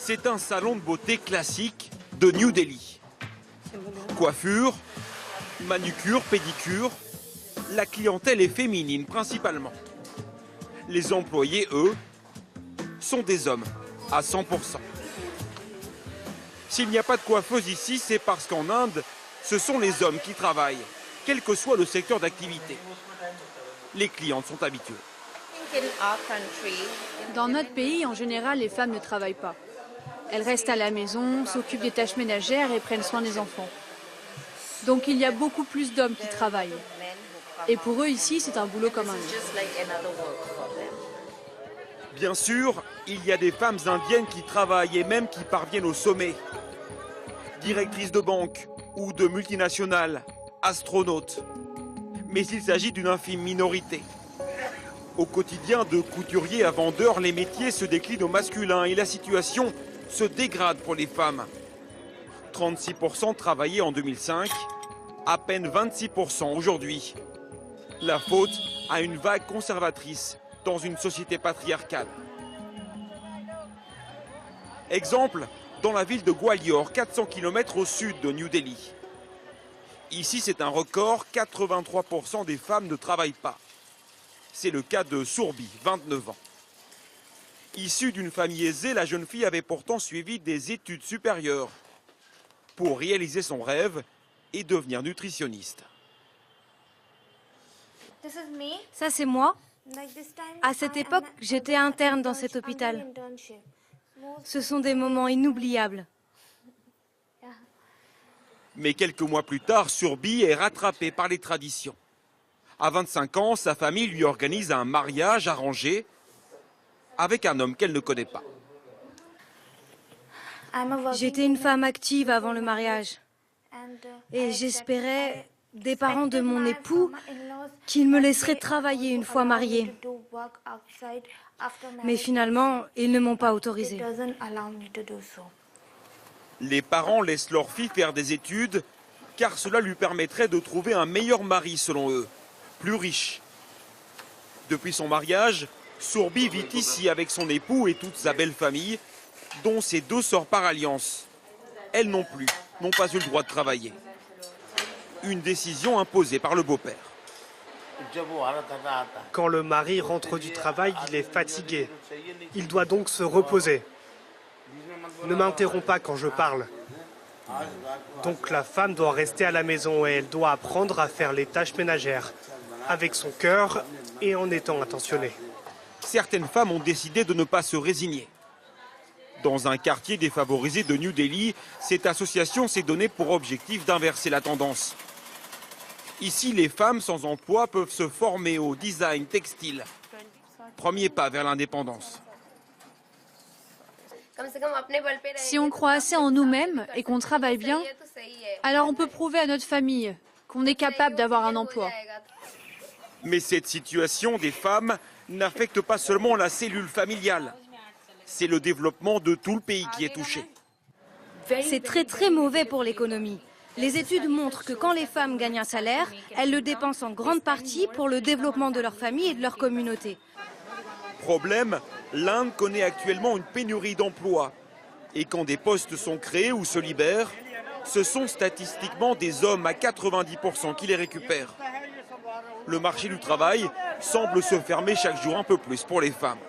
C'est un salon de beauté classique de New Delhi. Coiffure, manucure, pédicure, la clientèle est féminine principalement. Les employés, eux, sont des hommes à 100%. S'il n'y a pas de coiffeuse ici, c'est parce qu'en Inde, ce sont les hommes qui travaillent, quel que soit le secteur d'activité. Les clientes sont habituées. Dans notre pays, en général, les femmes ne travaillent pas. Elles restent à la maison, s'occupent des tâches ménagères et prennent soin des enfants. Donc il y a beaucoup plus d'hommes qui travaillent. Et pour eux ici, c'est un boulot comme un autre. Bien sûr, il y a des femmes indiennes qui travaillent et même qui parviennent au sommet. Directrices de banque ou de multinationales, astronautes. Mais il s'agit d'une infime minorité. Au quotidien, de couturier à vendeur, les métiers se déclinent au masculin et la situation se dégrade pour les femmes. 36% travaillaient en 2005, à peine 26% aujourd'hui. La faute à une vague conservatrice dans une société patriarcale. Exemple, dans la ville de Gwalior, 400 km au sud de New Delhi. Ici, c'est un record, 83% des femmes ne travaillent pas. C'est le cas de Surbi, 29 ans. Issue d'une famille aisée, la jeune fille avait pourtant suivi des études supérieures pour réaliser son rêve et devenir nutritionniste. Ça, c'est moi. À cette époque, j'étais interne dans cet hôpital. Ce sont des moments inoubliables. Mais quelques mois plus tard, Surbi est rattrapée par les traditions. À 25 ans, sa famille lui organise un mariage arrangé avec un homme qu'elle ne connaît pas. J'étais une femme active avant le mariage. Et j'espérais des parents de mon époux qu'ils me laisseraient travailler une fois mariée. Mais finalement, ils ne m'ont pas autorisée. Les parents laissent leur fille faire des études car cela lui permettrait de trouver un meilleur mari selon eux, plus riche. Depuis son mariage, Surbi vit ici avec son époux et toute sa belle famille, dont ses 2 sœurs par alliance. Elles non plus n'ont pas eu le droit de travailler. Une décision imposée par le beau-père. Quand le mari rentre du travail, il est fatigué. Il doit donc se reposer. Ne m'interromps pas quand je parle. Donc la femme doit rester à la maison et elle doit apprendre à faire les tâches ménagères, avec son cœur et en étant attentionnée. Certaines femmes ont décidé de ne pas se résigner. Dans un quartier défavorisé de New Delhi, cette association s'est donnée pour objectif d'inverser la tendance. Ici, les femmes sans emploi peuvent se former au design textile. Premier pas vers l'indépendance. Si on croit assez en nous-mêmes et qu'on travaille bien, alors on peut prouver à notre famille qu'on est capable d'avoir un emploi. Mais cette situation des femmes n'affecte pas seulement la cellule familiale. C'est le développement de tout le pays qui est touché. C'est très mauvais pour l'économie. Les études montrent que quand les femmes gagnent un salaire, elles le dépensent en grande partie pour le développement de leur famille et de leur communauté. Problème, l'Inde connaît actuellement une pénurie d'emplois. Et quand des postes sont créés ou se libèrent, ce sont statistiquement des hommes à 90% qui les récupèrent. Le marché du travail semble se fermer chaque jour un peu plus pour les femmes.